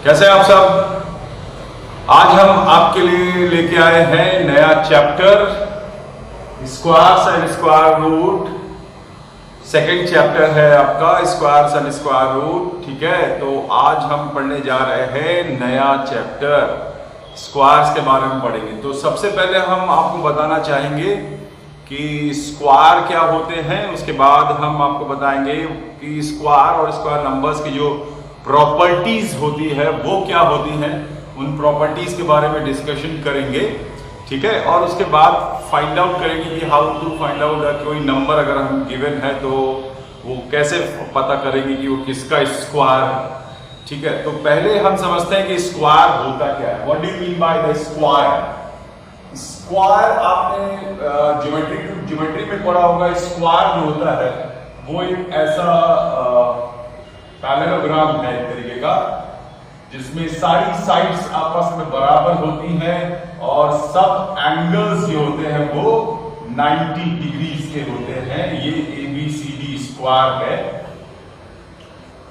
कैसे हैं आप सब? आज हम आपके लिए लेके आए हैं नया chapter squares and square root. Second chapter है आपका स्क्वायर्स एंड स्क्वायर रूट। ठीक है, तो आज हम पढ़ने जा रहे हैं नया चैप्टर स्क्वायर्स के बारे में पढ़ेंगे। तो सबसे पहले हम आपको बताना चाहेंगे कि स्क्वायर क्या होते हैं, उसके बाद हम आपको बताएंगे कि स्क्वायर और स्क्वायर नंबर्स की जो प्रॉपर्टीज होती है वो क्या होती हैं, उन प्रॉपर्टीज के बारे में डिस्कशन करेंगे। ठीक है, और उसके बाद फाइंड आउट करेंगे कि हाउ टू फाइंड आउट कोई नंबर अगर हम गिवन है तो वो कैसे पता करेंगे कि वो किसका स्क्वायर है। ठीक है, तो पहले हम समझते हैं कि स्क्वायर होता क्या है। What do you mean by the square? Square आपने ज्योमेट्री में पढ़ा होगा। स्क्वायर जो होता है वो एक ऐसा पैरेललोग्राम है एक तरीके का, जिसमें सारी साइड्स आपस में बराबर होती हैं और सब एंगल्स जो होते हैं वो 90 डिग्रीज के होते हैं। ये ABCD स्क्वायर है।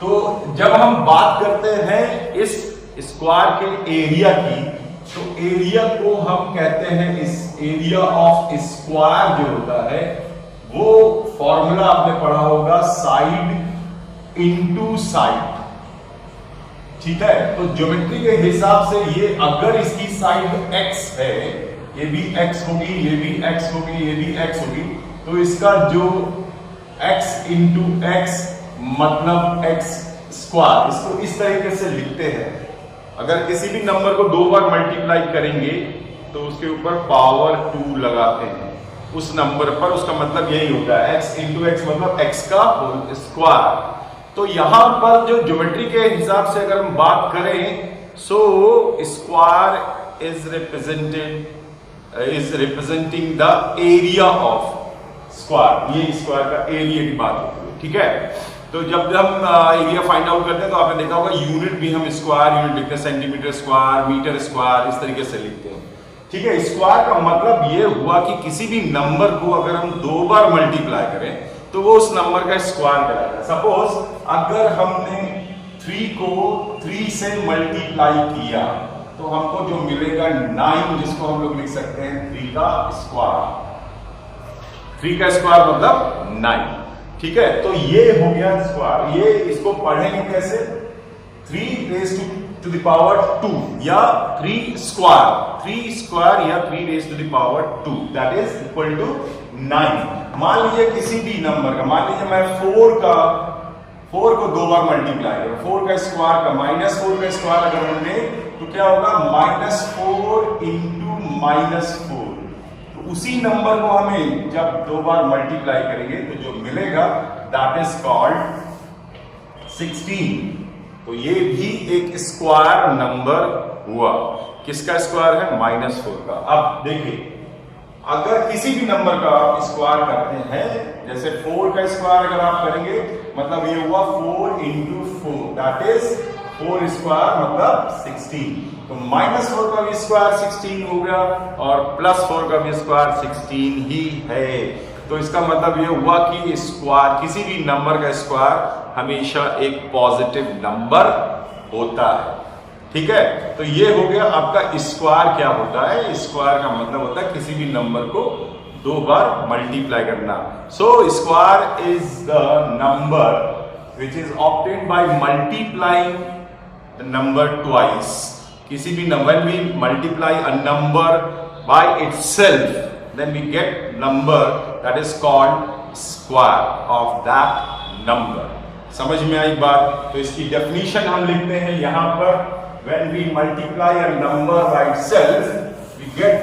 तो जब हम बात करते हैं इस स्क्वायर के एरिया की, तो एरिया को हम कहते हैं, इस एरिया ऑफ स्क्वायर जो होता है वो फॉर्मूला आपने पढ़ा होगा, साइड इनटू साइड। ठीक है, तो ज्योमेट्री के हिसाब से ये अगर इसकी साइड x है, ये भी x होगी, ये भी x होगी, ये भी x होगी, तो इसका जो x इंटू x मतलब x स्क्वायर, इसको इस तरीके से लिखते हैं। अगर किसी भी नंबर को दो बार मल्टीप्लाई करेंगे तो उसके ऊपर पावर 2 लगाते हैं उस नंबर पर, उसका मतलब यही होता है x इंटू x मतलब x का होल स्क्वायर। तो यहां पर जो ज्योमेट्री के हिसाब से अगर हम बात करें, सो square is representing the area of square. ये स्क्वायर का एरिया की बात होती है। ठीक है, तो जब हम एरिया फाइंड आउट करते हैं तो आपने देखा होगा यूनिट भी हम स्क्वायर यूनिट लिखते हैं, सेंटीमीटर स्क्वायर, मीटर स्क्वायर, इस तरीके से लिखते हैं। ठीक है, स्क्वायर का मतलब ये हुआ कि किसी भी नंबर को अगर हम दो बार मल्टीप्लाई करें तो वो उस नंबर का स्क्वायर कहलाता है। सपोज अगर हमने 3 को 3 से मल्टीप्लाई किया तो हमको जो मिलेगा 9, जिसको हम लोग लिख सकते हैं 3 का स्क्वायर। 3 का स्क्वायर मतलब 9। ठीक है, तो ये हो गया स्क्वायर। ये इसको पढ़ेंगे कैसे? 3 रेज़ टू द पावर 2 या 3 स्क्वायर या 3 raise to the power 2 that is equal to 9। मान लीजिए किसी भी नंबर का, मान लीजिए मैं 4 को दो बार मल्टीप्लाई करूं, 4 का स्क्वायर का -4 का स्क्वायर अगर हमने तो क्या होगा -4 इंटू -4। तो उसी नंबर को हमें जब दो बार मल्टीप्लाई करेंगे तो जो मिलेगा दैट इज कॉल्ड 16। तो ये भी एक स्क्वायर नंबर हुआ। किसका स्क्वायर है? -4 का। अब देखिए, अगर किसी भी नंबर का आप स्क्वायर करते हैं, जैसे 4 का स्क्वायर अगर आप करेंगे मतलब ये हुआ 4 इंटू 4 दैट इज 4 स्क्वायर मतलब 16। तो -4 का भी स्क्वायर 16 हो गया और +4 का भी स्क्वायर 16 ही है। तो इसका मतलब ये हुआ कि स्क्वायर, किसी भी नंबर का स्क्वायर हमेशा एक पॉजिटिव नंबर होता है। ठीक है, तो ये हो गया आपका स्क्वायर क्या होता है। स्क्वायर का मतलब होता है किसी भी नंबर को दो बार मल्टीप्लाई करना। So square is the number which is obtained by multiplying the number twice. किसी भी number we multiply a number by itself, then we get number that is called square of that number। समझ में आई बात? तो इसकी definition हम लिखते हैं यहां पर, when we multiply a number by itself we get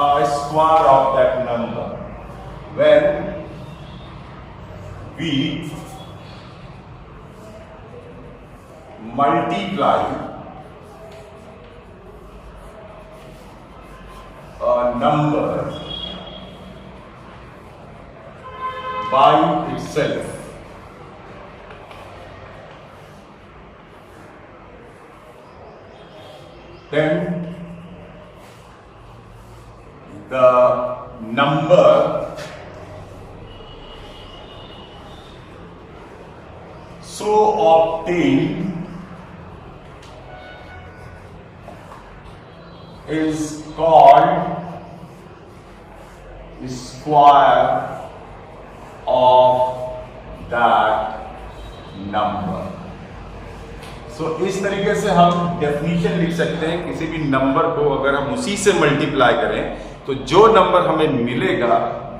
a square of that number। when we multiply a number by itself, then the number so obtained is called square of that number. So इस तरीके से हम definition लिख सकते हैं किसी भी number को अगर हम उसी से मल्टीप्लाई करें तो जो नंबर हमें मिलेगा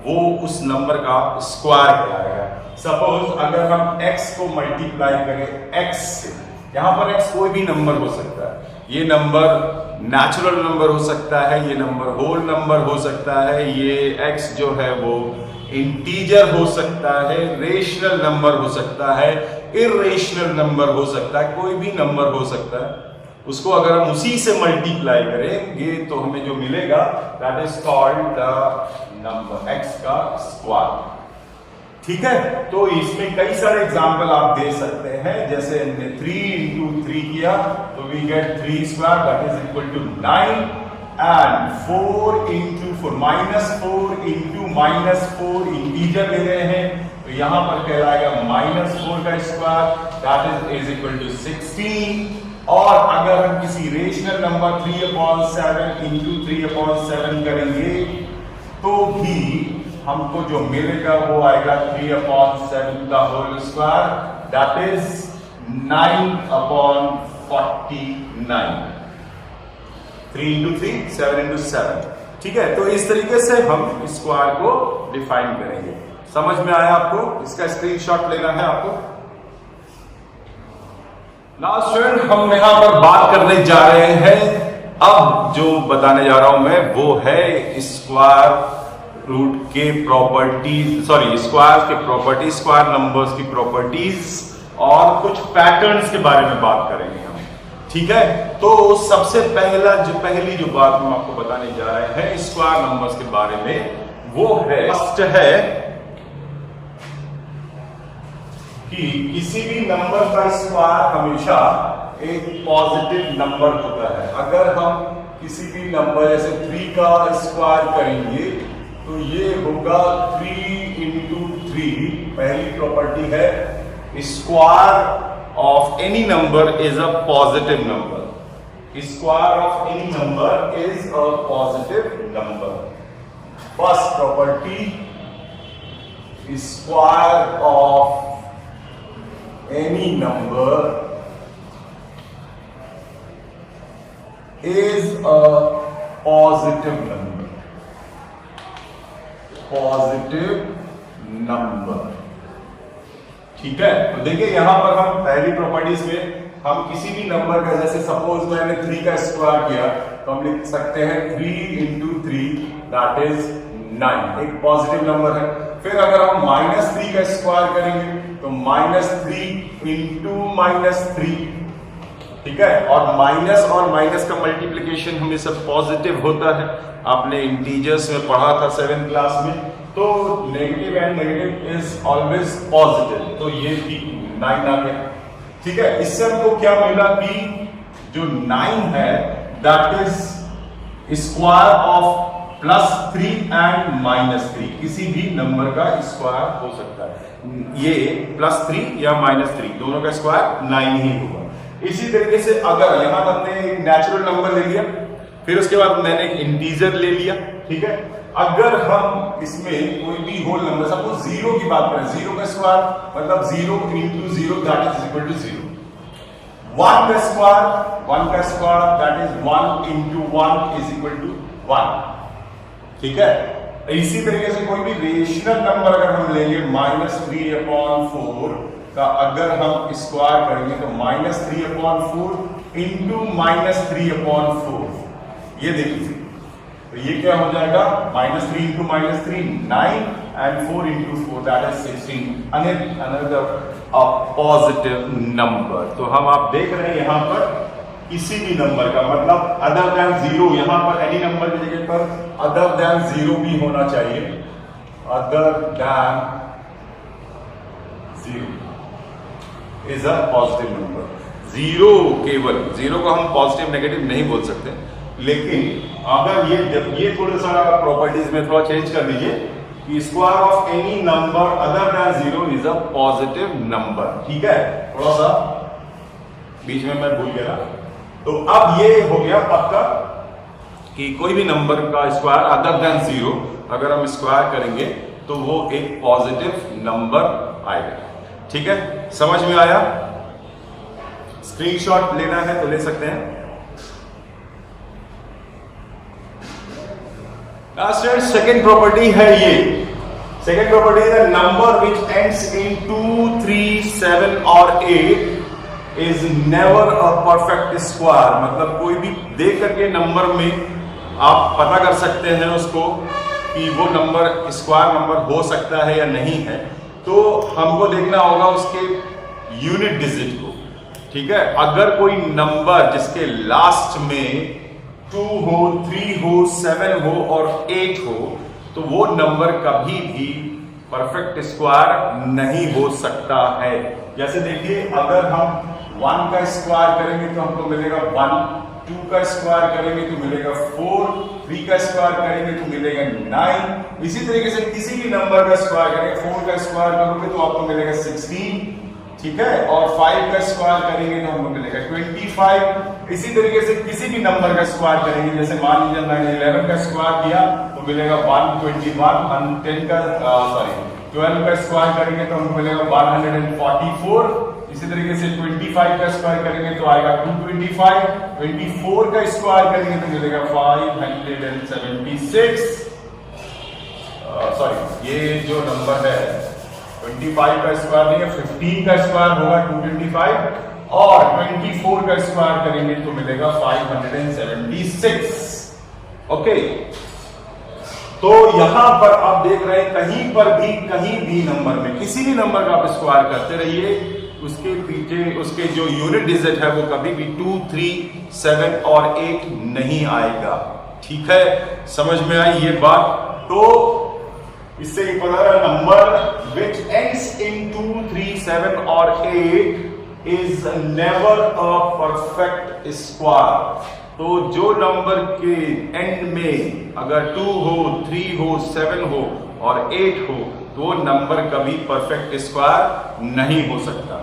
वो उस नंबर का स्क्वायर कहलाएगा। सपोज अगर हम x को मल्टीप्लाई करें x से, यहां पर x कोई भी नंबर हो सकता है, ये नंबर नेचुरल नंबर हो सकता है, ये नंबर होल नंबर हो सकता है, ये x जो है वो इंटीजर हो सकता है, रेशनल नंबर हो सकता है, इरेशनल नंबर हो सकता है, कोई भी नंबर हो सकता है। उसको अगर हम उसी से मल्टीप्लाई करेंगे तो हमें जो मिलेगा that is called the number x का स्क्वायर। ठीक है, तो इसमें कई सारे एग्जांपल आप दे सकते हैं, जैसे 3 into 3 किया तो we get 3 square that is equal to 9 and 4 into 4 -4 into -4 integer ले रहे हैं तो यहां पर कहलाएगा -4 का square that is equal to 16। और अगर हम किसी रेशनल नंबर 3/7 into 3/7 करेंगे तो भी हमको जो मिलेगा वो आएगा 3/7 का whole square that is 9/49। 3 into 3 7 into 7। ठीक है, तो इस तरीके से हम स्क्वायर को डिफाइन करेंगे। समझ में आया आपको? इसका स्क्रीनशॉट लेना है आपको। नाउ स्टूडेंट, हम यहां पर बात करने जा रहे हैं, अब जो बताने जा रहा हूं मैं वो है स्क्वायर रूट के प्रॉपर्टीज, सॉरी स्क्वायर के प्रॉपर्टीज, स्क्वायर नंबर्स की प्रॉपर्टीज और कुछ पैटर्न्स के बारे में बात करेंगे हम। ठीक है, तो सबसे पहली जो बात हम आपको बताने जा रहे हैं स्क्वायर नंबर्स के बारे में वो है, फर्स्ट है कि किसी भी नंबर का स्क्वायर हमेशा एक पॉजिटिव नंबर होता है। अगर हम किसी भी नंबर जैसे 3 का स्क्वायर करेंगे तो ये होगा 3 into 3। पहली प्रॉपर्टी है square of any number is a positive number. Square of any number is a positive number. First property, square of any number is a positive number। Positive number. ठीक है, तो देखिए यहां पर हम पहली प्रॉपर्टीज में हम किसी भी नंबर का, जैसे सपोज मैंने 3 का स्क्वायर किया तो हम लिख सकते हैं 3 into 3 दैट इज 9, एक पॉजिटिव नंबर है। फिर अगर हम -3 का स्क्वायर करेंगे तो -3 into -3। ठीक है, और माइनस का मल्टीप्लिकेशन हमेशा पॉजिटिव होता है। आपने इंटीजर्स में पढ़ा था 7th क्लास में, तो negative and negative is always positive, तो ये भी 9 आ गया। ठीक है, इससे हमको क्या मिला कि जो 9 है that is square of +3 and -3, किसी भी नंबर का स्क्वायर हो सकता है। ये +3 या -3 दोनों का स्क्वायर 9 ही होगा। इसी तरीके से अगर यहां हमने एक नेचुरल नंबर ले लिया, फिर उसके बाद मैंने एक इंटीजर ले लिया। ठीक है, अगर हम इसमें कोई भी होल नंबर, सपोज 0 की बात करें, 0 का स्क्वायर मतलब 0 into 0 that is equal to 0। 1 का square that is 1 into 1 is equal to 1। ठीक है, इसी तरीके से कोई भी रेशनल नंबर अगर हम लेंगे -3/4 का अगर हम स्क्वायर करेंगे तो -3/4 into -3/4, ये देखिए तो ये क्या हो जाएगा, -3 into -3 9 and 4 into 4 that is 16, another a positive number। तो हम आप देख रहे हैं यहां पर किसी भी नंबर का मतलब अदर देन 0, यहां पर एनी नंबर की जगह पर अदर देन 0 भी होना चाहिए। Other than 0 is a positive number. 0 केवल 0 को हम पॉजिटिव नेगेटिव नहीं बोल सकते, लेकिन अगर ये थोड़ा सा प्रॉपर्टीज में थोड़ा चेंज कर दीजिए कि square of any number other than 0 is a positive number. ठीक है, थोड़ा सा बीच में मैं भूल गया। तो अब ये हो गया आपका कि कोई भी नंबर का स्क्वायर अदर देन 0 अगर हम स्क्वायर करेंगे तो वो एक पॉजिटिव नंबर आएगा। ठीक है, समझ में आया? स्क्रीनशॉट लेना है तो ले सकते हैं। सेकेंड प्रॉपर्टी है ये, सेकेंड प्रॉपर्टी है नंबर विच एंड्स इन 2, 3, 7 और 8 is never a perfect square. मतलब कोई भी देख करके नंबर में आप पता कर सकते हैं उसको कि वो नंबर स्क्वायर नंबर हो सकता है या नहीं है। तो हमको देखना होगा उसके यूनिट डिजिट को। ठीक है, अगर कोई नंबर जिसके लास्ट में 2 हो, 3 हो, 7 हो और 8 हो तो वो नंबर कभी भी परफेक्ट स्क्वायर नहीं हो सकता है। जैसे देखिए, अगर हम 1 का स्क्वायर करेंगे तो हमको मिलेगा 1, 2 का स्क्वायर करेंगे तो मिलेगा 4, 3 का स्क्वायर करेंगे तो मिलेगा 9। इसी तरीके से किसी भी नंबर का स्क्वायर करेंगे, 4 का स्क्वायर करोगे तो आपको मिलेगा 16। ठीक है, और 5 का स्क्वायर करेंगे तो हमको मिलेगा 25। इसी तरीके से किसी भी नंबर का स्क्वायर करेंगे, जैसे मान लीजिए मैंने 11 का स्क्वायर किया तो मिलेगा 121। 12 का स्क्वायर करेंगे तो हमको मिलेगा 144। इसी तरीके से 25 का स्क्वायर करेंगे तो आएगा 225। 24 का स्क्वायर करेंगे तो मिलेगा 576। ये जो नंबर है 25 का स्क्वायर नहीं है, 15 का स्क्वायर होगा 225 और 24 का स्क्वायर करेंगे तो मिलेगा 576। ओके, तो यहां पर आप देख रहे हैं कहीं भी नंबर में किसी भी नंबर का आप स्क्वायर करते रहिए, उसके पीछे उसके जो यूनिट डिजिट है वो कभी भी 2, 3, 7 और 8 नहीं आएगा। ठीक है, समझ में आई ये बात? तो इससे ये पता है नंबर विच एंड्स इन 2, 3, 7 और 8 is never a perfect square. तो जो नंबर के एंड में अगर 2 हो, 3 हो, 7 हो और 8 हो तो वो नंबर कभी परफेक्ट स्क्वायर नहीं हो सकता।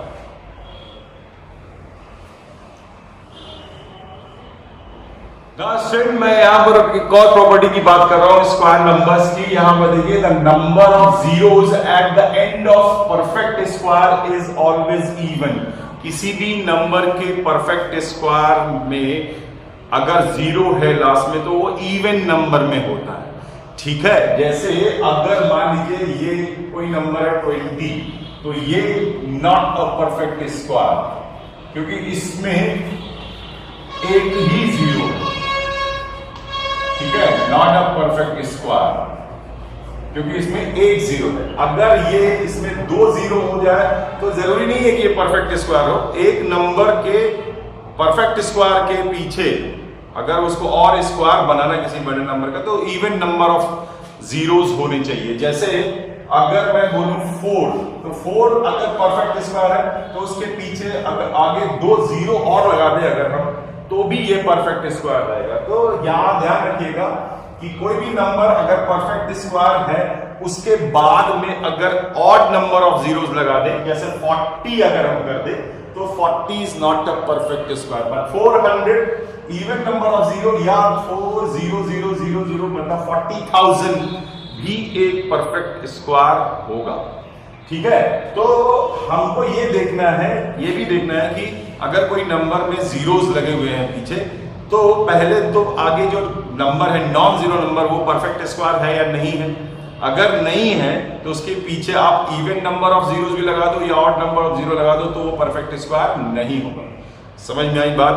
मैं यहां पर एक और प्रॉपर्टी की बात कर रहा हूं स्क्वायर नंबर्स की। यहां पर देखिए, the number of zeros at the end of perfect square is always even. किसी भी नंबर के परफेक्ट स्क्वायर में अगर 0 है लास्ट में तो वो इवन नंबर में होता है। ठीक है, जैसे अगर मान लीजिए ये कोई नंबर है 20 तो ये नॉट अ परफेक्ट स्क्वायर क्योंकि इसमें एक ही 0। ठीक है, नॉट अ परफेक्ट स्क्वायर क्योंकि इसमें एक 0 है। अगर ये इसमें 2 0 हो जाए तो जरूरी नहीं है कि ये परफेक्ट स्क्वायर हो। एक नंबर के परफेक्ट स्क्वायर के पीछे अगर उसको और स्क्वायर बनाना किसी बड़े नंबर का तो इवन नंबर ऑफ जीरोस होने चाहिए। जैसे अगर मैं बोलूं 4 तो 4 अगर परफेक्ट स्क्वायर है तो उसके पीछे अगर आगे 2 0 और लगा दे अगर हम तो भी ये परफेक्ट स्क्वायर रहेगा। तो यहां ध्यान रखिएगा कि कोई भी नंबर अगर परफेक्ट स्क्वायर है उसके बाद में अगर ऑड नंबर ऑफ जीरोस लगा दे, जैसे 40 अगर हम कर दे तो 40 is not a perfect square. But 400 even number of 0 या 40000 मतलब 40,000 भी एक परफेक्ट स्क्वायर होगा। ठीक है, तो हमको ये देखना है, ये भी देखना है कि अगर कोई नंबर में जीरोस लगे हुए हैं पीछे तो पहले तो आगे जो नंबर है नॉन जीरो नंबर वो परफेक्ट स्क्वायर है या नहीं है। अगर नहीं है तो उसके पीछे आप इवन नंबर ऑफ जीरोस भी लगा दो या ऑड नंबर ऑफ 0 लगा दो तो वो परफेक्ट स्क्वायर नहीं होगा। समझ में आई बात?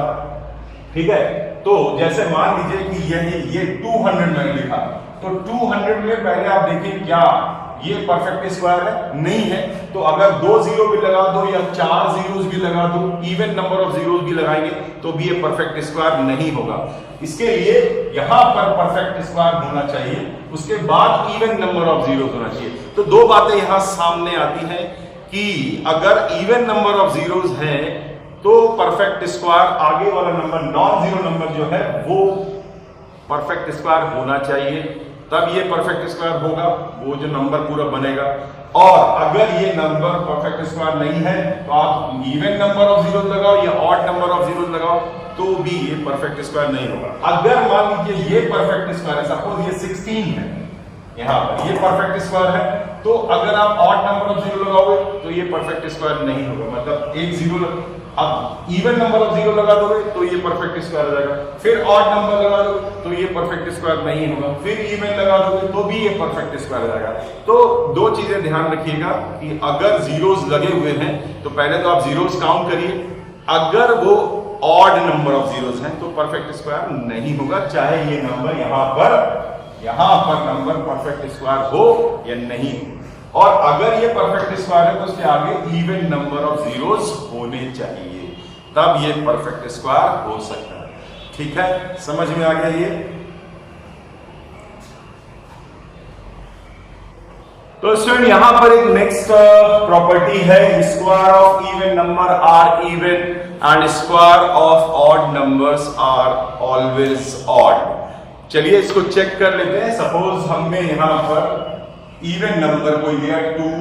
ठीक है, तो जैसे मान लीजिए कि ये 200 मैंने लिखा तो 200 में पहले आप देखिए क्या ये परफेक्ट स्क्वायर है? नहीं है। तो अगर 2 0 भी लगा दो या 4 जीरोस भी लगा दो, इवन नंबर ऑफ जीरोस भी लगाएंगे तो भी ये परफेक्ट स्क्वायर नहीं होगा। इसके लिए यहां पर परफेक्ट स्क्वायर होना चाहिए, उसके बाद इवन नंबर ऑफ जीरोस होना चाहिए। तो दो बातें यहां सामने आती हैं कि अगर इवन नंबर ऑफ जीरोस है तो परफेक्ट स्क्वायर आगे वाला नंबर नॉन जीरो नंबर जो है वो परफेक्ट स्क्वायर होना चाहिए, तब ये परफेक्ट स्क्वायर होगा, वो जो नंबर पूरा बनेगा। और अगर ये नंबर परफेक्ट स्क्वायर नहीं है तो आप इवन नंबर ऑफ जीरोस लगाओ या ऑड नंबर ऑफ जीरोस लगाओ तो भी ये परफेक्ट स्क्वायर नहीं होगा। अगर मान लीजिए ये परफेक्ट स्क्वायर है, सपोज ये 16 है, यहाँ पर ये परफेक्ट स्क्वायर है, तो अगर आप ऑड नंबर ऑफ जीरो लगाओगे तो ये परफेक्ट स्क्वायर नहीं होगा, मतलब एक जीरो, अब इवन नंबर ऑफ जीरो लगा दोगे तो ये परफेक्ट स्क्वायर हो जाएगा, फिर ऑड नंबर लगा दोगे तो ये परफेक्ट स्क्वायर नहीं होगा, फिर इवन लगा दोगे तो भी ये परफेक्ट स्क्वायर हो जाएगा। तो दो चीजें ध्यान रखिएगा कि अगर जीरोस लगे हुए हैं तो पहले तो आप जीरोस काउंट करिए, अगर वो ऑड नंबर ऑफ जीरोस हैं तो परफेक्ट स्क्वायर नहीं होगा, चाहे ये नंबर यहां पर नंबर परफेक्ट स्क्वायर हो या नहीं। और अगर ये परफेक्ट स्क्वायर है तो उसके आगे इवन नंबर ऑफ जीरोस होने चाहिए, तब ये परफेक्ट स्क्वायर हो सकता है। ठीक है, समझ में आ गया ये? तो स्टूडेंट यहां पर एक नेक्स्ट प्रॉपर्टी है, square of even number are even and square of odd numbers are always odd. चलिए इसको चेक कर लेते हैं। सपोज हमने यहां पर इवन नंबर कोई दिया 2,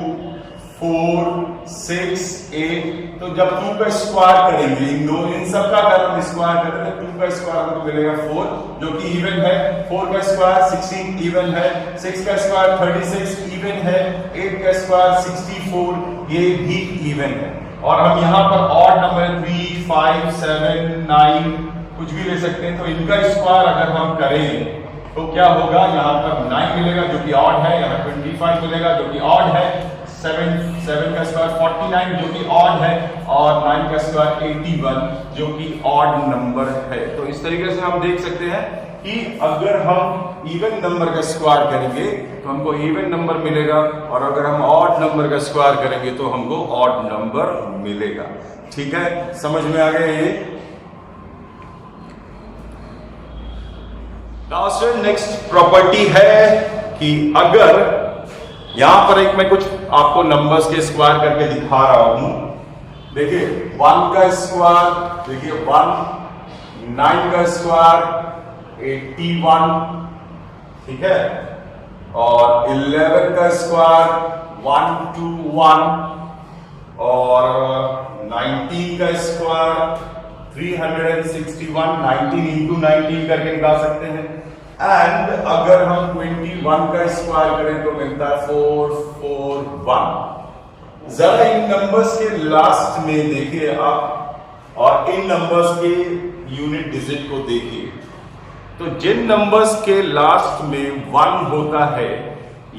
4, 6, 8, तो जब 2 का स्क्वायर करेंगे, इन सब का अगर हम स्क्वायर करें तो 2 का स्क्वायर हमको मिलेगा 4 जो कि इवन है, 4 का स्क्वायर 16 इवन है, 6 का स्क्वायर 36 इवन है, 8 का स्क्वायर 64 ये भी इवन है। और हम यहाँ पर ऑड नंबर 3, 5, 7, 9 कुछ भी ले सकते हैं, तो इनका स्क्वायर अगर हम करें तो क्या होगा, यहाँ पर 9 मिलेगा जो कि ऑड है, यहाँ 25 मिलेगा जो कि ऑड है, 7 का स्क्वायर 49 जो कि ऑड है, और 9 का स्क्वायर 81 जो कि ऑड नंबर है। तो इस तरीके से हम देख सकते हैं कि अगर हम इवन नंबर का स्क्वायर करेंगे तो हमको इवन नंबर मिलेगा, और अगर हम ऑड नंबर का स्क्वायर करेंगे तो हमको ऑड नंबर मिलेगा। ठीक है, समझ में आ गया ये? नेक्स्ट प्रॉपर्टी है कि अगर यहां पर एक मैं कुछ आपको नंबर्स के स्क्वायर करके दिखा रहा हूं, देखिए 1 का स्क्वायर, देखिए 1, 9 का स्क्वायर 81, ठीक है, और 11 का स्क्वायर 121, और 19 का स्क्वायर 361, 19 इंटू 19 करके निकाल सकते हैं। एंड अगर हम 21 का स्क्वायर करें तो मिलता है 441। जरा इन नंबर्स के लास्ट में देखिए आप, और इन नंबर्स के यूनिट डिजिट को देखिए, तो जिन नंबर्स के लास्ट में 1 होता है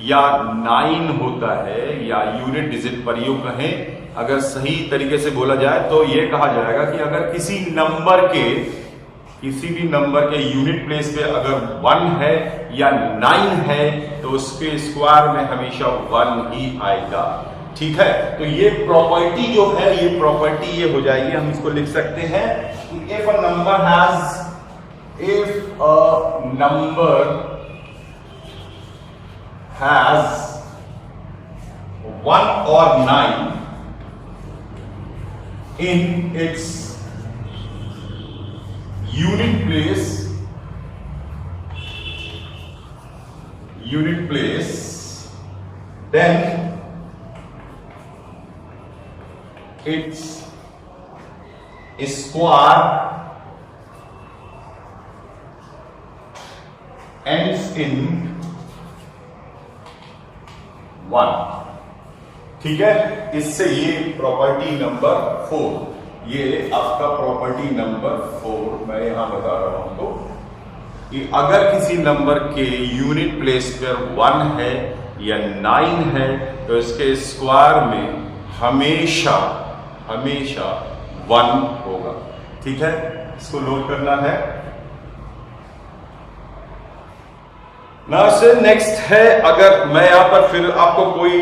या 9 होता है, या यूनिट डिजिट पर यूं कहें, अगर सही तरीके से बोला जाए तो यह कहा जाएगा कि अगर किसी भी नंबर के यूनिट प्लेस पे अगर 1 है या 9 है तो उसके स्क्वायर में हमेशा 1 ही आएगा। ठीक है, तो ये प्रॉपर्टी जो है, ये प्रॉपर्टी ये हो जाएगी, हम इसको लिख सकते हैं कि if a number has 1 or 9 in its unit place, then its square ends in 1। ठीक है, इससे ये प्रॉपर्टी नंबर 4, ये आपका प्रॉपर्टी नंबर 4 मैं यहां बता रहा हूं तो कि अगर किसी नंबर के यूनिट प्लेस पर 1 है या 9 है तो इसके स्क्वायर में हमेशा 1 होगा। ठीक है, इसको नोट करना है। नेक्स्ट है, अगर मैं यहां पर फिर आपको कोई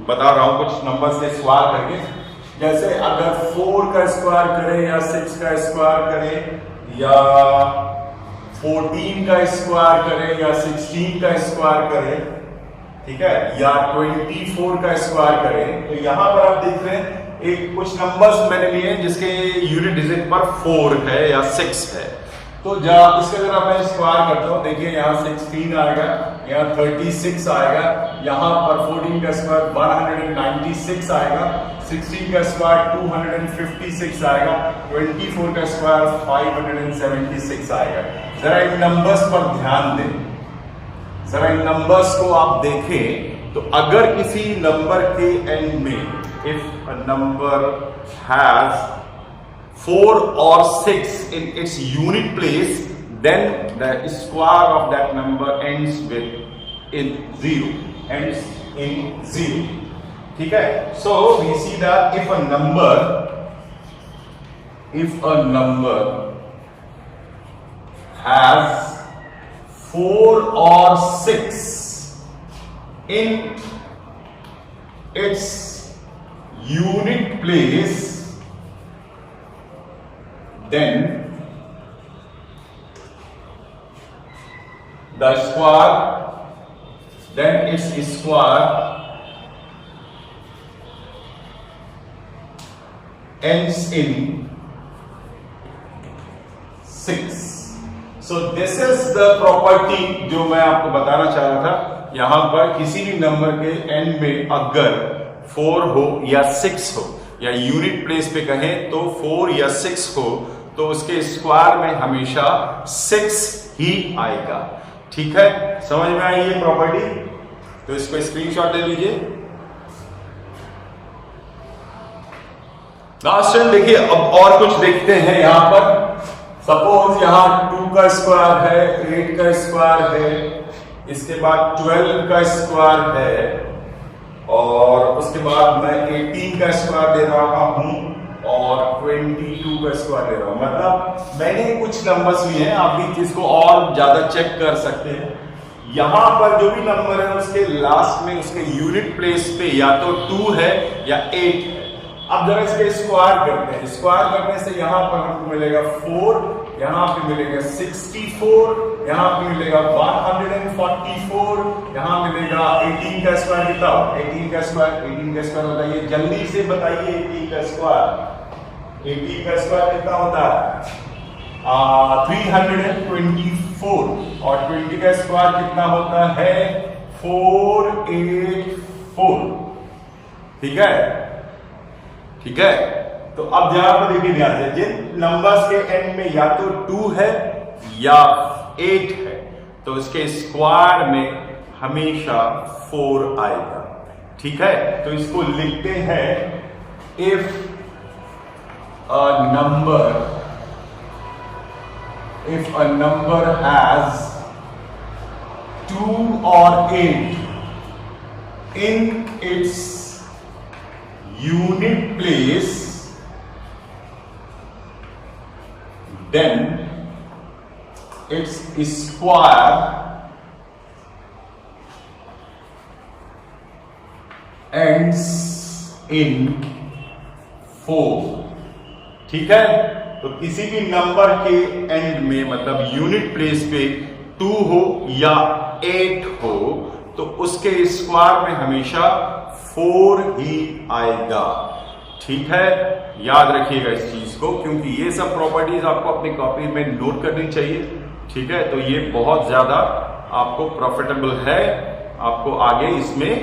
बता रहा हूं कुछ नंबर से स्क्वायर करके, जैसे अगर 4 का स्क्वायर करें या 6 का स्क्वायर करें या 14 का स्क्वायर करें या 16 का स्क्वायर करें, ठीक है, या 24 का स्क्वायर करें, तो यहां पर आप देख रहे हैं एक कुछ नंबर्स मैंने लिए हैं जिसके यूनिट डिजिट पर 4 है या 6 है। तो इसके अगर मैं स्क्वायर करता हूं, देखिए यहाँ 16 आएगा, यहाँ 36 आएगा, यहाँ पर 14 का स्क्वायर 196 आएगा, 16 का स्क्वायर 256 आएगा, 24 का स्क्वायर 576 आएगा। जरा इन नंबर्स पर ध्यान दें, जरा इन नंबर्स को आप देखें तो अगर किसी नंबर के एंड में if a number has 4 or 6 in its unit place, then the square of that number ends in 0, ends in 0. ठीक है? So we see that if a number has 4 or 6 in its unit place, then the square, then its square ends in 6. So this is the property जो मैं आपको बताना चाह रहा था। यहां पर किसी भी नंबर के एंड में अगर 4 हो या 6 हो, या यूनिट प्लेस पे कहें तो 4 या 6 हो, तो उसके स्क्वायर में हमेशा 6 ही आएगा। ठीक है, समझ में आई ये प्रॉपर्टी? तो इसको स्क्रीनशॉट ले लीजिए। लास्ट टाइम देखिए, अब और कुछ देखते हैं। यहां पर सपोज यहां 2 का स्क्वायर है, 8 का स्क्वायर है, इसके बाद 12 का स्क्वायर है, और उसके बाद मैं 18 का स्क्वायर दे रहा हूं और 22 का स्क्वायर ले रहा हूं। मतलब मैंने कुछ नंबर्स लिए हैं, आप भी इसको और ज्यादा चेक कर सकते हैं। यहां पर जो भी नंबर है उसके लास्ट में उसके यूनिट प्लेस पे या तो 2 है या 8 है। अब जरा इसके स्क्वायर करते हैं। स्क्वायर करने से यहां पर हमको मिलेगा 4, यहां पे मिलेगा 64, यहां पे मिलेगा 144, यहां मिलेगा 18 का स्क्वायर कितना होगा? 18 का स्क्वायर बताइए, जल्दी से बताइए। 18 का स्क्वायर कितना होता है? 324, और 20 का स्क्वायर कितना होता है? 484। ठीक है, तो अब यहां पर देखिए ध्यान से, जिन नंबर्स के एंड में या तो 2 है या 8 है, तो इसके स्क्वायर में हमेशा 4 आएगा। ठीक है, तो इसको लिखते हैं, if a number has 2 or 8 in its unit place, then its square ends in 4। ठीक है, तो किसी भी नंबर के एंड में, मतलब यूनिट प्लेस पे 2 हो या 8 हो, तो उसके स्क्वायर में हमेशा 4 ही आएगा। ठीक है, याद रखिएगा इस चीज को, क्योंकि ये सब प्रॉपर्टीज आपको अपनी कॉपी में नोट करनी चाहिए। ठीक है, तो ये बहुत ज्यादा आपको प्रॉफिटेबल है, आपको आगे इसमें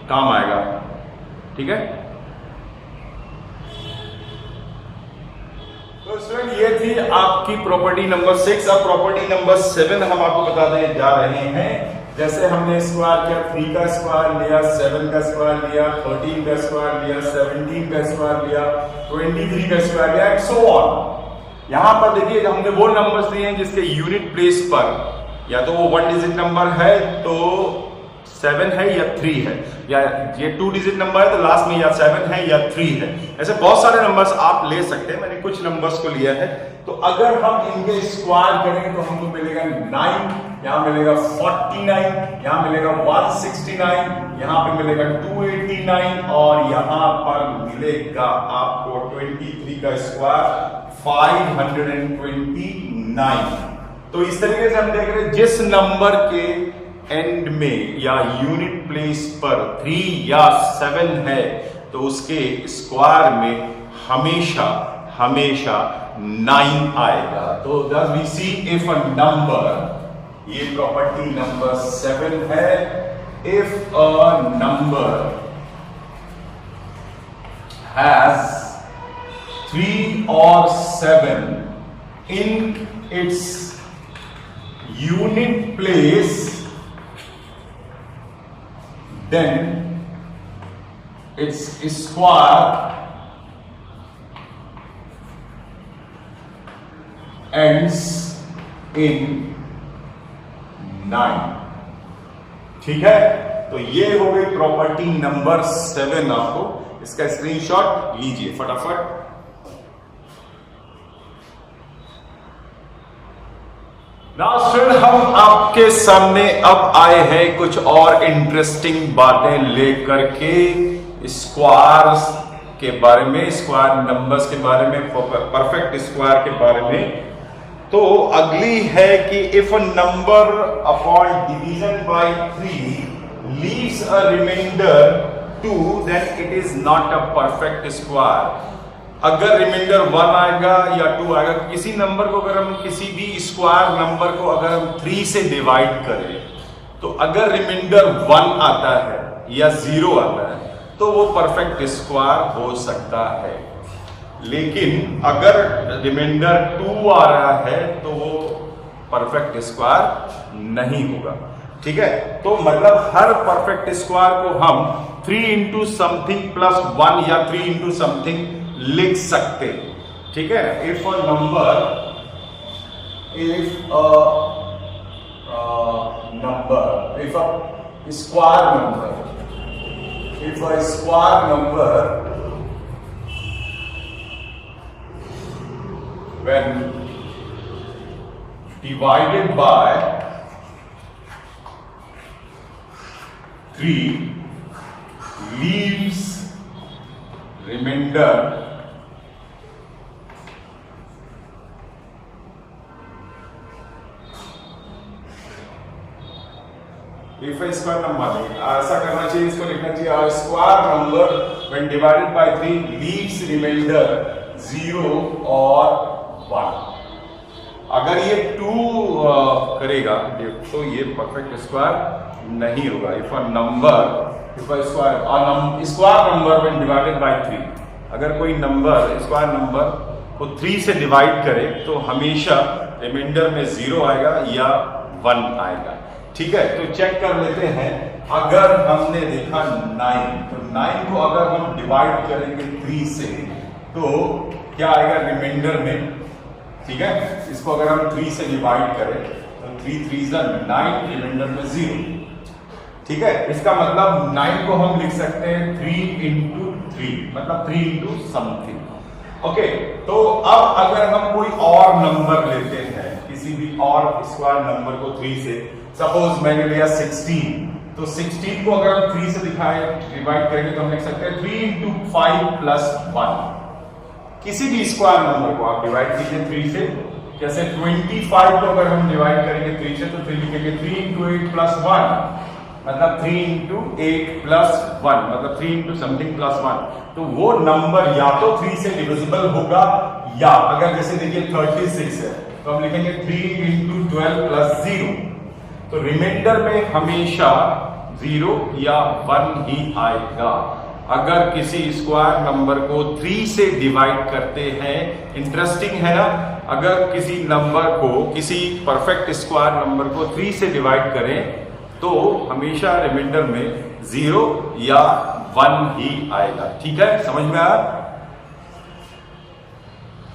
काम आएगा। ठीक है, तो स्टूडेंट ये थी आपकी प्रॉपर्टी नंबर 6। अब प्रॉपर्टी नंबर 7 हम आपको बताने जा रहे हैं। जैसे हमने स्क्वायर किया, 3 का स्क्वायर लिया, 7 का स्क्वायर लिया, 13 का स्क्वायर लिया, 17 का स्क्वायर लिया, 23 का स्क्वायर लिया, एंड सो ऑन। यहां पर देखिए हमने वो नंबर्स लिए हैं जिसके यूनिट प्लेस पर या तो वो 1 डिजिट नंबर है तो 7 है या 3 है, या ये 2 डिजिट नंबर है तो लास्ट में या 7 है या 3 है। ऐसे बहुत सारे नंबर्स आप ले सकते हैं, मैंने कुछ नंबर्स को लिया है। तो अगर हम इनके स्क्वायर करेंगे तो हमको मिलेगा 9, यहां मिलेगा 49, यहां मिलेगा 169, यहां पे मिलेगा 289, और यहां पर मिलेगा आपको 23 का स्क्वायर 529। तो इस तरीके से हम देख रहे हैं जिस नंबर के एंड में या यूनिट प्लेस पर 3 या 7 है तो उसके स्क्वायर में हमेशा 9 आएगा। तो thus we see if a number, ये प्रॉपर्टी नंबर 7 है, if a number has 3 or 7 in its unit place, then its square ends in 9. ठीक है, तो ये हो गई प्रॉपर्टी नंबर 7. आपको इसका स्क्रीनशॉट लीजिए फटाफट. स्टूडेंट, हम आपके सामने अब आए हैं कुछ और इंटरेस्टिंग बातें लेकर के स्क्वायर्स के बारे में, स्क्वायर नंबर्स के बारे में, परफेक्ट स्क्वायर के बारे में. तो अगली है कि if a number upon division by 3 leaves a remainder 2 then it is not a perfect square. अगर रिमाइंडर 1 आएगा या 2 आएगा, किसी नंबर को अगर हम किसी भी स्क्वायर नंबर को अगर हम 3 से डिवाइड करें, तो अगर रिमाइंडर 1 आता है या 0 आता है तो वो परफेक्ट स्क्वायर हो सकता है. लेकिन अगर रिमाइंडर 2 आ रहा है तो वो परफेक्ट स्क्वायर नहीं होगा. ठीक है, तो मतलब हर परफेक्ट स्क्वायर को हम 3 इंटू समथिंग प्लस 1 या 3 इंटू समथिंग लिख सकते. ठीक है, if a number if a square number when divided by 3 leaves remainder if a square number, ऐसा करना चाहिए, इसको लिखना चाहिए a square number when divided by 3 leaves remainder 0 or 1. अगर ये 2 करेगा तो ये परफेक्ट स्क्वायर नहीं होगा. If a square number when divided by 3, अगर कोई नंबर स्क्वायर नंबर को 3 से डिवाइड करे तो हमेशा रिमाइंडर में 0 आएगा या 1 आएगा. ठीक है, तो चेक कर लेते हैं. अगर हमने देखा 9, तो 9 को अगर हम डिवाइड करेंगे 3 से तो क्या आएगा रिमाइंडर में. ठीक है, इसको अगर हम 3 से डिवाइड करें तो 3 3 9, रिमाइंडर में 0. ठीक है, इसका मतलब 9 को हम लिख सकते हैं 3 इंटू 3, मतलब 3 इंटू समथिंग. ओके, तो अब अगर हम कोई और नंबर लेते हैं, किसी भी और स्क्वायर नंबर को 3 से, सपोज मैंने लिया 16, तो 16 को अगर हम 3 से डिवाइड करेंगे तो हम लिख सकते हैं 3 इंटू 5 प्लस 1. किसी भी स्क्वायर नंबर को आप डिवाइड कीजिए 3 से. जैसे 25 को अगर हम डिवाइड करेंगे 3 से तो 3 लिखेंगे 3 इंटू 8 प्लस 1, मतलब 3 इंटू 8 प्लस 1, मतलब 3 इंटू समथिंग प्लस 1. तो वो नंबर या तो 3 से डिविजिबल होगा, या अगर जैसे देखिए 36 है तो हम लिखेंगे 3 इंटू 12 प्लस 0. तो रिमाइंडर में हमेशा 0 या 1 ही आएगा. अगर किसी स्क्वायर नंबर को 3 से डिवाइड करते हैं, इंटरेस्टिंग है ना, अगर किसी नंबर को, किसी परफेक्ट स्क्वायर नंबर को 3 से डिवाइड करें तो हमेशा रिमाइंडर में 0 या 1 ही आएगा. ठीक है, समझ में आया.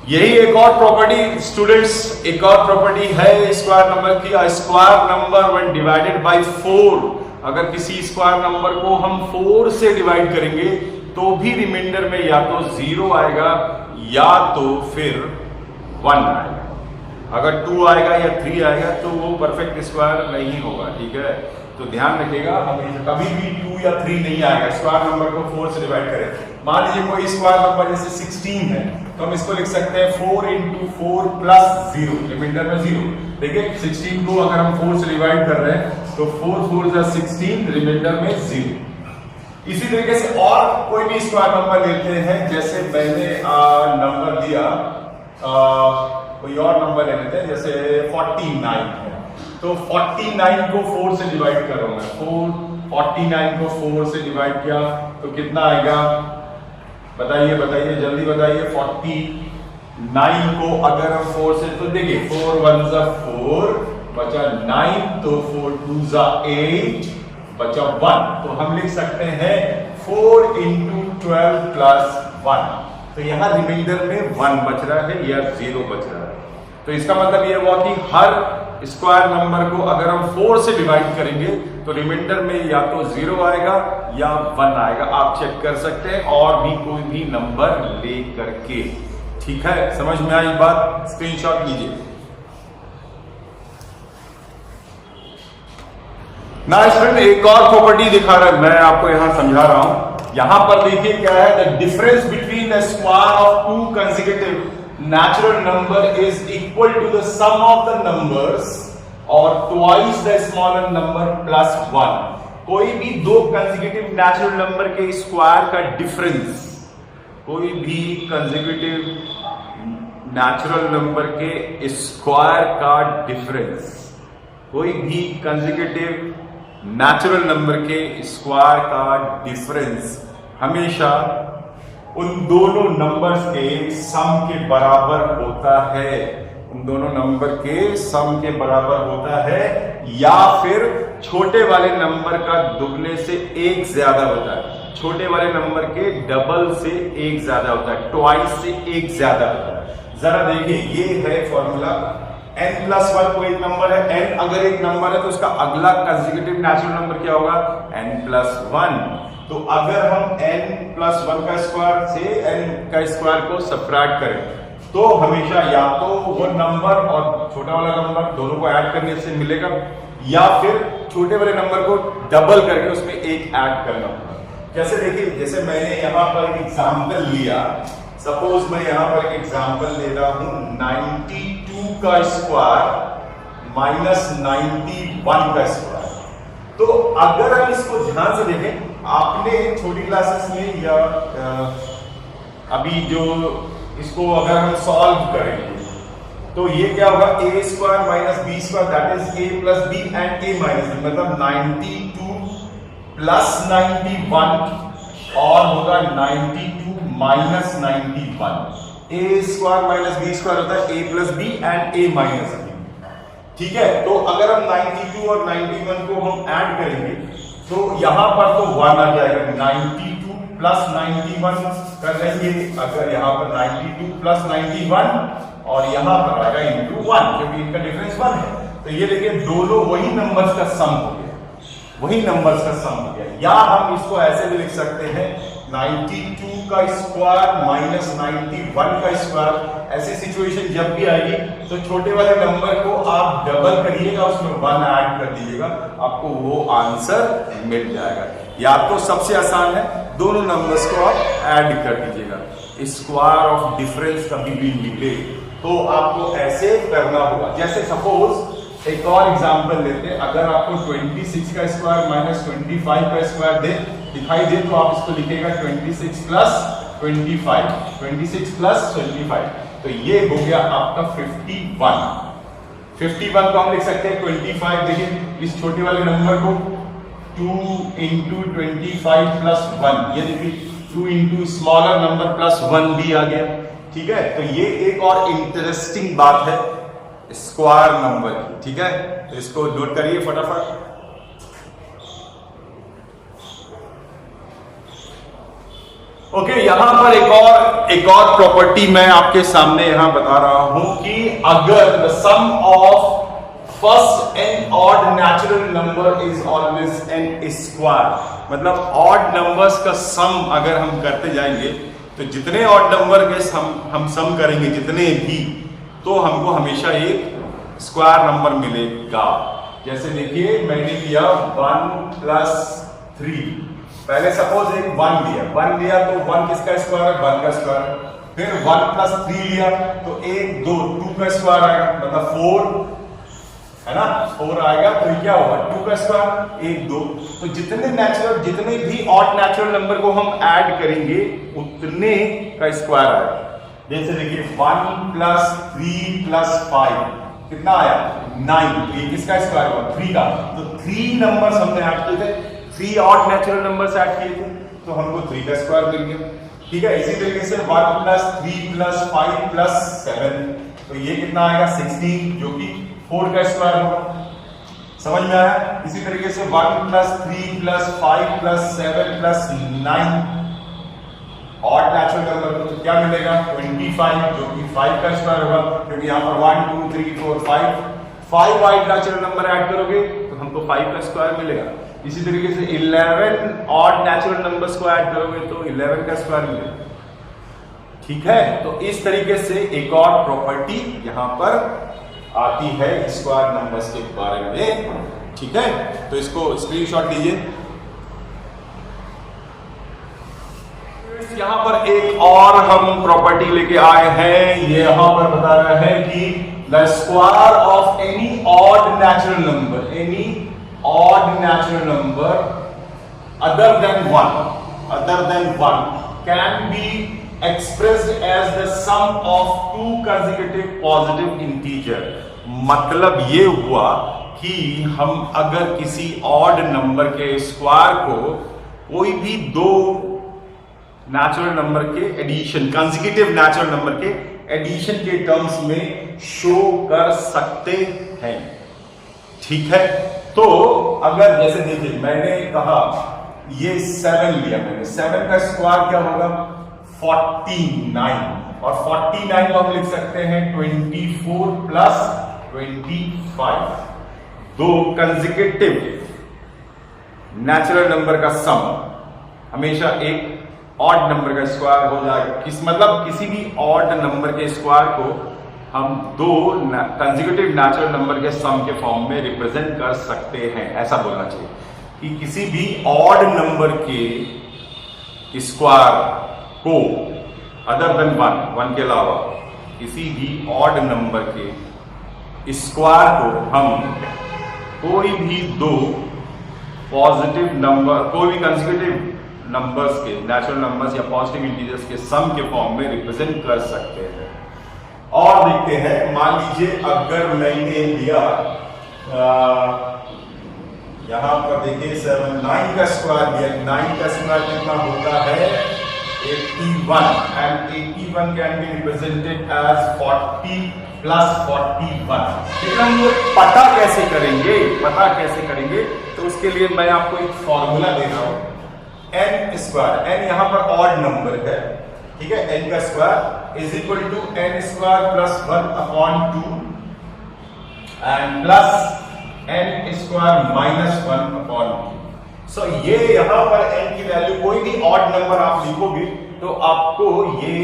यही एक और प्रॉपर्टी स्टूडेंट्स, एक और प्रॉपर्टी है स्क्वायर नंबर की. Square number when divided by 4, अगर किसी स्क्वायर नंबर को हम 4 से डिवाइड करेंगे तो भी रिमाइंडर में या तो 0 आएगा या तो फिर 1 आएगा. अगर 2 आएगा या 3 आएगा तो वो परफेक्ट स्क्वायर नहीं होगा. ठीक है, तो ध्यान रखिएगा, हमेशा कभी भी 2 या 3 नहीं आएगा. स्क्वायर नंबर को 4 से डिवाइड करें, मान लीजिए कोई स्क्वायर नंबर जैसे 16 है तो हम इसको लिख सकते हैं 4 इंटू 4 प्लस 0, रिमाइंडर में 0. देखिए 16 को अगर हम 4 से डिवाइड कर रहे हैं तो 4 4 16, रिमाइंडर में 0. इसी तरीके से और कोई भी स्क्वायर नंबर लेते हैं, जैसे मैंने नंबर दिया, कोई और नंबर ले लेते हैं, जैसे 49 है तो 49 को 4 से डिवाइड कर रहा हूं मैं. 49 को 4 से डिवाइड किया तो कितना आएगा बताइए बताइए जल्दी बताइए। 49 को अगर हम 4 से, तो देखिए 4 1 जा 4 बचा 9, तो 4 2 जा 8 बचा 1, तो हम लिख सकते हैं 4 into 12 plus 1। तो यहां रिमाइंडर में 1 बच रहा है या 0 बच रहा है। तो इसका मतलब यह हुआ कि हर स्क्वायर नंबर को अगर हम 4 से डिवाइड करेंगे तो रिमाइंडर में या तो 0 आएगा या 1 आएगा। आप चेक कर सकते हैं और भी कोई भी नंबर ले करके। ठीक है, समझ में आई बात? स्क्रीनशॉट लीजिए। ना स्टूडेंट एक और प्रॉपर्टी दिखा रहा है, मैं आपको यहां समझा रहा हूं। यहां पर देखिए क्या है, the difference between the square of two consecutive natural number is equal to the sum of the numbers or twice the smaller number plus 1। कोई भी दो कंसेक्यूटिव नेचुरल नंबर के स्क्वायर का डिफरेंस, कोई भी कंसेक्यूटिव नेचुरल नंबर के square का difference, कोई भी कंसेक्यूटिव नेचुरल नंबर के स्क्वायर का डिफरेंस हमेशा उन दोनों नंबर्स के सम के बराबर होता है। उन दोनों नंबर के सम के बराबर होता है, या फिर छोटे वाले नंबर का दुगने से एक ज्यादा होता है, छोटे वाले नंबर के डबल से एक ज्यादा होता है, ट्वाइस से एक ज्यादा होता है। जरा देखिए, ये है फॉर्मूला। n+1 कोई एक नंबर है, n अगर एक नंबर है तो उसका अगला कंसेक्यूटिव नेचुरल नंबर क्या होगा? n+1। तो अगर हम n+1 का स्क्वायर से n का स्क्वायर को सब्ट्रैक्ट करें तो हमेशा या तो वो नंबर और छोटा वाला नंबर दोनों को ऐड करने से मिलेगा, या फिर छोटे वाले नंबर को डबल करके उसमें एक ऐड करना होगा। जैसे देखिए, जैसे मैंने यहाँ पर एक एग्जाम्पल लिया, सपोज मैं यहाँ पर एक एग्जाम्पल ले रहा हूं 92 का स्क्वायर माइनस 91 का स्क्वायर। तो अगर हम इसको ध्यान से देखें, आपने छोटी क्लासेस में या अभी जो इसको अगर हम सॉल्व करेंगे तो ये क्या होगा? a square minus B square that is a plus B and a minus B, मतलब 92 प्लस 91 और होगा 92 minus 91। a square minus B square होता है a plus B and a minus B. ठीक है, तो अगर हम 92 और 91 को हम ऐड करेंगे तो यहां पर तो 1 आ जाएगा। 92 प्लस 91 कर लेंगे, अगर यहां पर 92 प्लस 91 और यहां पर आएगा इंटू 1, क्योंकि इनका डिफरेंस 1 है। तो ये देखिए दोनों वही नंबर्स का सम हो गया, वही नंबर्स का सम हो गया। या हम इसको ऐसे भी लिख सकते हैं 92 का स्क्वायर माइनस 91 का स्क्वायर। ऐसी सिचुएशन जब भी आएगी तो छोटे वाले नंबर को आप डबल करिएगा, उसमें 1 ऐड कर दीजिएगा, आपको वो आंसर मिल जाएगा। या तो सबसे आसान है, दोनों नंबर्स को आप ऐड कर दीजिएगा। स्क्वायर ऑफ डिफरेंस कभी भी मिले तो आपको ऐसे करना होगा। जैसे सपोज एक और एग्जांपल लेते हैं, अगर आपको 26 का स्क्वायर माइनस 25 का स्क्वायर दिखाई दे तो आप इसको लिखेगा 26 प्लस 25, 26 प्लस 25, तो ये हो गया आपका 51। 51 को हम लिख सकते हैं 25। देखिए इस छोटे वाले नंबर को 2 इंटू 25 प्लस 1, ये देखिए 2 इंटू स्मॉलर नंबर प्लस 1 भी आ गया। ठीक है, तो ये एक और इंटरेस्टिंग बात है स्क्वायर नंबर की। ठीक है, तो इसको नोट करिए फटाफट। ओके, यहां पर एक और प्रॉपर्टी मैं आपके सामने यहां बता रहा हूं कि अगर the sum of first n odd natural number is always n square, मतलब ऑड नंबर्स का सम अगर हम करते जाएंगे तो जितने ऑड नंबर के हम सम करेंगे जितने भी, तो हमको हमेशा एक स्क्वायर नंबर मिलेगा। जैसे देखिए मैंने लिया 1 प्लस 3, पहले सपोज एक 1 लिया तो 1 किसका स्क्वायर है? 1 का स्क्वायर। फिर 1 प्लस 3 लिया तो 1 2 2 का स्क्वायर आएगा, मतलब 4 है ना, 4 आएगा। तो क्या होगा? 2 का स्क्वायर 1 2। तो जितने भी ऑड नेचुरल नंबर को हम ऐड करेंगे उतने का स्क्वायर आएगा। जैसे देखिए 1 प्लस 3 प्लस 5 कितना आया? 9। तो ये किसका स्क्वायर हुआ? 3 का। तो 3 नंबर्स हमने ऐड किए थे, 3 ऑड नेचुरल नंबर्स ऐड किए थे, तो हमको 3 का स्क्वायर मिल गया। ठीक है, इसी तरीके से 1 प्लस 3 प्लस 5 प्लस 7, तो ये कितना आएगा 16, जो कि 4 का स्क्वायर होगा। समझ में आया? इसी तरीके से 1 plus 3 plus 5 plus 7 plus 9 odd natural number, तो क्या मिलेगा 25, जो कि 5 का स्क्वायर होगा, क्योंकि यहाँ पर 1 2 3 4 5 ऑड नेचुरल नंबर ऐड करोगे तो हमको 5 का स्क्वायर मिलेगा। इसी तरीके से 11 ऑड नेचुरल नंबर्स को ऐड करोगे तो 11 का स्क्वायर मिलेगा। ठीक है, तो इस तरीके से एक और प्रॉपर्टी यहां पर आती है स्क्वायर नंबर्स के बारे में। ठीक है, तो इसको स्क्रीनशॉट लीजिए। यहां पर एक और हम प्रॉपर्टी लेके आए हैं, ये यहां पर बता रहा है कि the square of any odd natural number other than 1 can be expressed as the sum of two consecutive positive integer। मतलब ये हुआ कि हम अगर किसी ऑड नंबर के स्क्वायर को कोई भी दो नेचुरल नंबर के एडिशन, कंसेक्यूटिव नेचुरल नंबर के एडिशन के टर्म्स में शो कर सकते हैं। ठीक है, तो अगर जैसे देखिए मैंने कहा ये 7 लिया, मैंने 7 का स्क्वायर क्या होगा 49, और 49 को हम लिख सकते हैं 24 प्लस 25। दो कंसेक्यूटिव नेचुरल नंबर का सम हमेशा एक ऑड नंबर का स्क्वायर हो जाएगा। मतलब किसी भी ऑड नंबर के स्क्वायर को हम दो कंसेक्यूटिव नेचुरल नंबर के सम के फॉर्म में रिप्रेजेंट कर सकते हैं। ऐसा बोलना चाहिए कि किसी भी ऑड नंबर के स्क्वायर को अदर देन 1 के अलावा किसी भी ऑड नंबर के स्क्वायर को हम कोई भी दो पॉजिटिव नंबर, कोई भी कंसेक्यूटिव नंबर्स के नेचुरल नंबर्स या पॉजिटिव इंटीजर्स के सम के फॉर्म में रिप्रेजेंट कर सकते हैं। और देखते हैं, मान लीजिए अगर मैंने लिया यहां पर देखिए 9 का स्क्वायर दिया, 9 का स्क्वायर कितना होता है 81, and 81 can be represented as 40 plus 41। लेकिन हम ये पता कैसे करेंगे, तो उसके लिए मैं आपको एक फॉर्मूला दे रहा हूं, n स्क्वायर, n यहां पर ऑड नंबर है, ठीक है, n का square is equal to n square plus 1 upon 2 and plus n square minus 1 upon 2। So ये यहां पर n की वैल्यू कोई भी ऑड नंबर आप लिखोगे तो आपको ये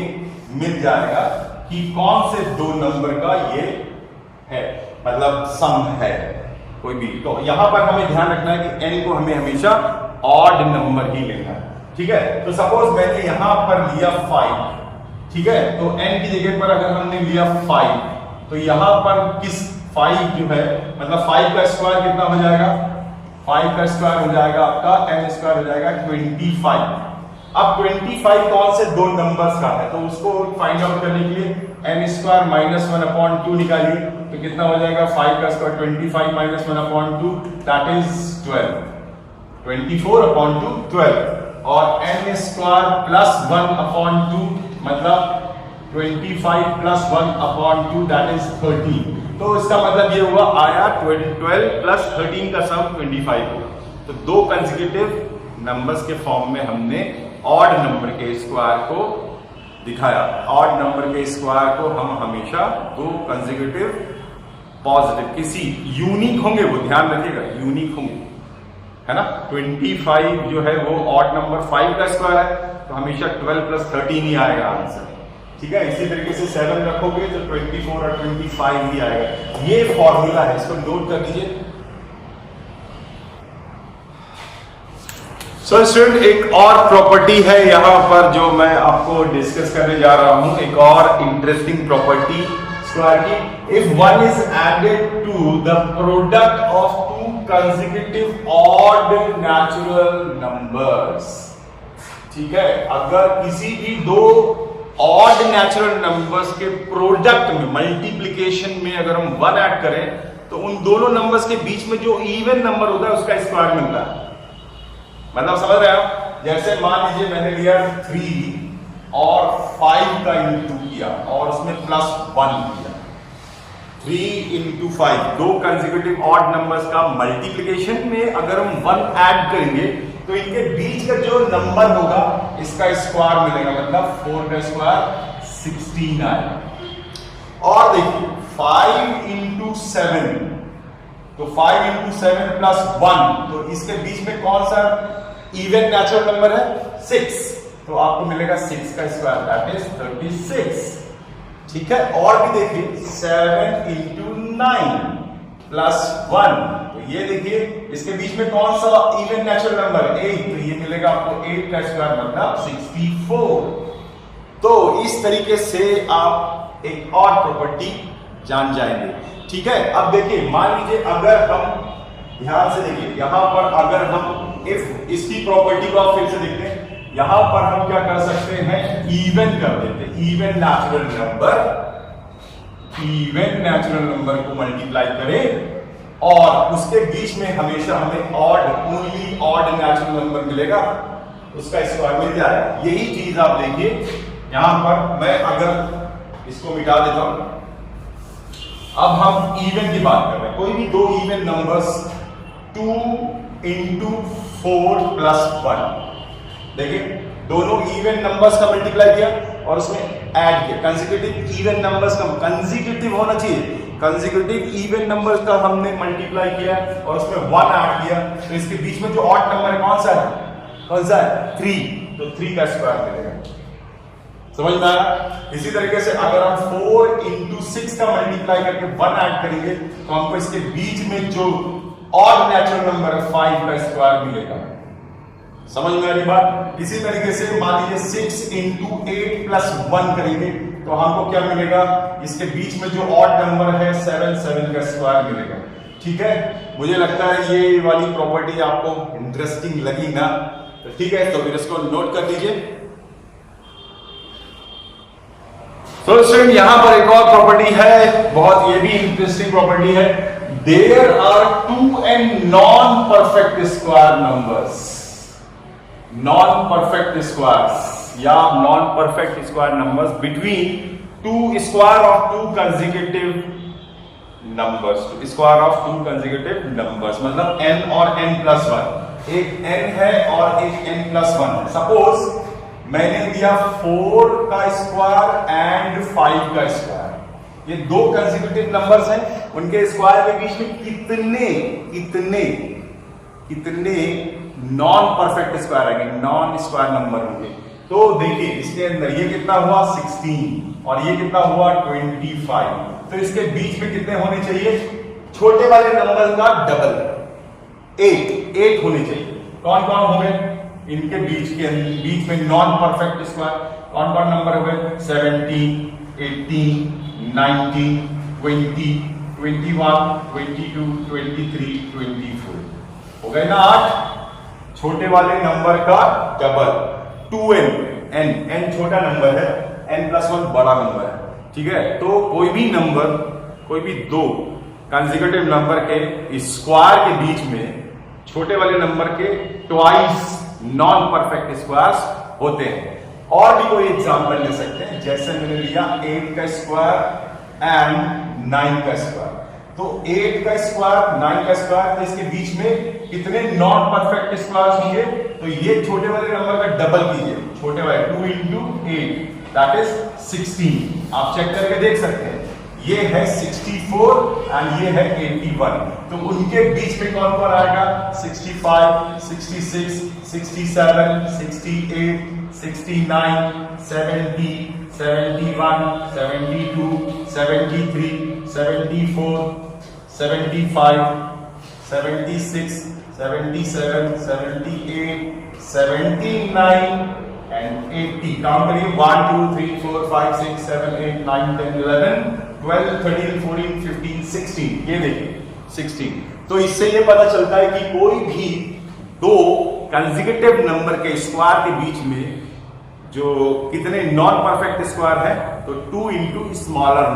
मिल जाएगा कि कौन से दो नंबर का ये है, मतलब सम है कोई भी। तो यहां पर हमें ध्यान रखना है कि n को हमें हमेशा ऑड नंबर ही लेना है। ठीक है, तो सपोज मैंने यहां पर लिया 5, ठीक है, तो n की जगह पर अगर हमने लिया 5, तो यहां पर किस 5 जो है, मतलब 5 का स्क्वायर कितना हो जाएगा, 5 का स्क्वायर हो जाएगा आपका n स्क्वायर हो जाएगा 25। अब 25 कौन से दो नंबर्स का है, तो उसको फाइंड आउट करने के लिए n स्क्वायर माइनस 1 अपॉन 2 निकालिए, तो कितना हो जाएगा 5 का square 25 minus 1 upon 2 that is 12, 24 upon 2 12, और n स्क्वायर प्लस 1 अपॉन 2 मतलब 25 प्लस 1 अपॉन 2 दैट इज 13। तो इसका मतलब ये हुआ आया 12 प्लस 13 का सम 25 होगा। तो दो कंसेक्यूटिव नंबर्स के फॉर्म में हमने ऑड नंबर के स्क्वायर को दिखाया। ऑड नंबर के स्क्वायर को हम हमेशा दो कंसेक्यूटिव पॉजिटिव किसी यूनिक होंगे, वो ध्यान रखिएगा यूनिक होंगे, है ना। 25 जो है वो ऑड नंबर 5 का स्क्वायर है, तो हमेशा 12 प्लस 13 ही आएगा आंसर। ठीक है, इसी तरीके से 7 रखोगे तो 24 और 25 ही आएगा। ये फॉर्मूला है, इसको नोट कर लीजिए। सो स्टूडेंट, एक और प्रॉपर्टी है यहां पर जो मैं आपको डिस्कस करने जा रहा हूं, एक और इंटरेस्टिंग प्रॉपर्टी स्क्वायर की। If one is added to the product of two consecutive odd natural numbers, ठीक है, अगर किसी भी दो ऑड नेचुरल नंबर्स के प्रोडक्ट में, मल्टीप्लिकेशन में अगर हम 1 ऐड करें तो उन दोनों नंबर्स के बीच में जो इवन नंबर होता है उसका स्क्वायर मिलता है। मतलब समझ रहे हैं आप, जैसे मान लीजिए मैंने लिया 3 और 5 का इंटू किया और उसमें +1 किया। 3 इंटू 5, दो कंसेक्यूटिव ऑड नंबर्स का मल्टीप्लिकेशन में अगर हम 1 ऐड करेंगे तो इनके बीच का जो नंबर होगा इसका स्क्वायर मिलेगा, मतलब 4 का स्क्वायर 16 आएगा। और देखिए 5 इंटू 7, तो 5 इंटू 7 +1, तो इसके बीच में कौन सा इवन नेचुरल नंबर है? 6, तो आपको मिलेगा 6 का स्क्वायर, दैट इज 36। ठीक है, और भी देखिए 7 इंटू 9 +1, तो ये देखिए इसके बीच में कौन सा इवन नेचुरल नंबर? 8, तो ये मिलेगा आपको 8 का स्क्वायर मतलब 64। तो इस तरीके से आप एक और प्रॉपर्टी जान जाएंगे। ठीक है, अब देखिए मान लीजिए अगर हम ध्यान से देखिए यहां पर अगर हम इफ इसकी प्रॉपर्टी को आप फिर से देखते हैं, यहां पर हम क्या कर सकते हैं? इवन कर देते हैं। इवन नेचुरल नंबर को मल्टीप्लाई करें और उसके बीच में हमेशा हमें ओनली ऑड नेचुरल नंबर मिलेगा, उसका स्क्वायर मिल जाएगा। यही चीज आप देखिए यहां पर मैं अगर इसको मिटा देता हूं, अब हम इवन की बात कर रहे हैं। कोई भी दो इवन नंबर्स 2 इंटू 4 +1, देखिए दोनों इवन नंबर्स का मल्टीप्लाई किया और उसमें ऐड किया। कंसेक्यूटिव इवन नंबर्स का कंसेक्यूटिव होना चाहिए, कंसेक्यूटिव इवन नंबर्स का हमने मल्टीप्लाई किया और उसमें 1 ऐड किया, तो इसके बीच में जो ऑड नंबर है कौन सा है? 3, तो 3 का स्क्वायर मिलेगा। समझ में आया? इसी तरीके से अगर हम 4 इंटू 6 का मल्टीप्लाई करके 1 ऐड करेंगे तो हमको इसके बीच में जो ऑड नेचुरल नंबर है 5 का स्क्वायर मिलेगा। समझ में आ रही बात? इसी तरीके से मान लीजिए 6 इंटू 8 +1 करेंगे तो हमको क्या मिलेगा? इसके बीच में जो ऑड नंबर है 7 का स्क्वायर मिलेगा। ठीक है, मुझे लगता है ये वाली प्रॉपर्टी आपको इंटरेस्टिंग लगी ना? तो ठीक है, तो फिर इसको नोट कर लीजिए। तो स्टूडेंट यहां पर एक और प्रॉपर्टी है, बहुत ये भी इंटरेस्टिंग प्रॉपर्टी है। There are 2 and non-perfect square numbers, non-perfect squares या non-perfect square numbers between 2 square of 2 consecutive numbers, square of 2 consecutive numbers मतलब n और n+1, एक n है और एक n+1 है। सपोज मैंने दिया 4 का स्क्वायर एंड 5 का स्क्वायर, ये दो कंसेक्यूटिव नंबर्स हैं, उनके स्क्वायर के बीच में कितने नॉन परफेक्ट स्क्वायर आएंगे, नॉन स्क्वायर नंबर होंगे। तो देखिए इसके अंदर ये कितना हुआ 16 और ये कितना हुआ 25, तो इसके बीच में कितने होने चाहिए? छोटे वाले नंबर का डबल 8 होने चाहिए। कौन कौन हो गए इनके बीच में नॉन परफेक्ट स्क्वायर? कौन कौन नंबर हो गए? 17, 18, 19, 20, 21, 22, 23, 24 हो गए ना 8 छोटे वाले नंबर का डबल। 2n छोटा नंबर है, n+1 बड़ा नंबर है। ठीक है, तो कोई भी दो कंसेक्यूटिव नंबर के स्क्वायर के बीच में छोटे वाले नंबर के ट्वाइस नॉन परफेक्ट स्क्वायर्स होते हैं। और भी कोई एग्जांपल ले सकते हैं, जैसे मैंने लिया 8 का स्क्वायर एंड 9 का स्क्वायर, तो 8 का स्क्वायर 9 का स्क्वायर, तो इसके बीच में कितने नॉन परफेक्ट स्क्वायर्स होंगे? तो ये छोटे वाले नंबर का डबल कीजिए, छोटे वाले 2 इंटू 8 दैट इज 16। आप चेक करके देख सकते हैं, ये है 64 एंड ये है 81, तो उनके बीच में कौन कौन आएगा? 65, 66, 67, 68, 69, 70, 71, 72, 73, 74, 75, 76, 77, 78, 79 and 80। काउंट करिए 1 2 3 4 5 6 7 8 9 10 11 12 13 14 15 16, ये देखिए 16। तो इससे ये पता चलता है कि कोई भी दो कंसेक्यूटिव नंबर के स्क्वायर के बीच में जो कितने नॉन परफेक्ट स्क्वायर है, तो 2 इंटू स्मॉलर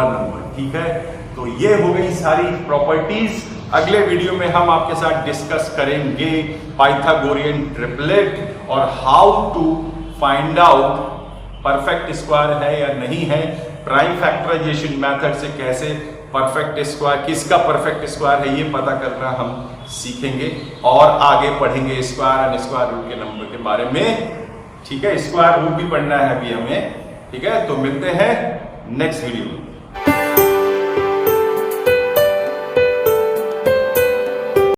नंबर। ठीक है, तो ये हो गई सारी प्रॉपर्टीज। अगले वीडियो में हम आपके साथ डिस्कस करेंगे पाइथागोरियन ट्रिपलेट और how to find out perfect square है या नहीं है, प्राइम फैक्टराइजेशन मेथड से कैसे परफेक्ट स्क्वायर, किसका परफेक्ट स्क्वायर है ये पता करना हम सीखेंगे और आगे पढ़ेंगे स्क्वायर एंड स्क्वायर रूट के नंबर के बारे में। ठीक है, स्क्वायर रूट भी पढ़ना है अभी हमें। ठीक है, तो मिलते हैं नेक्स्ट वीडियो में।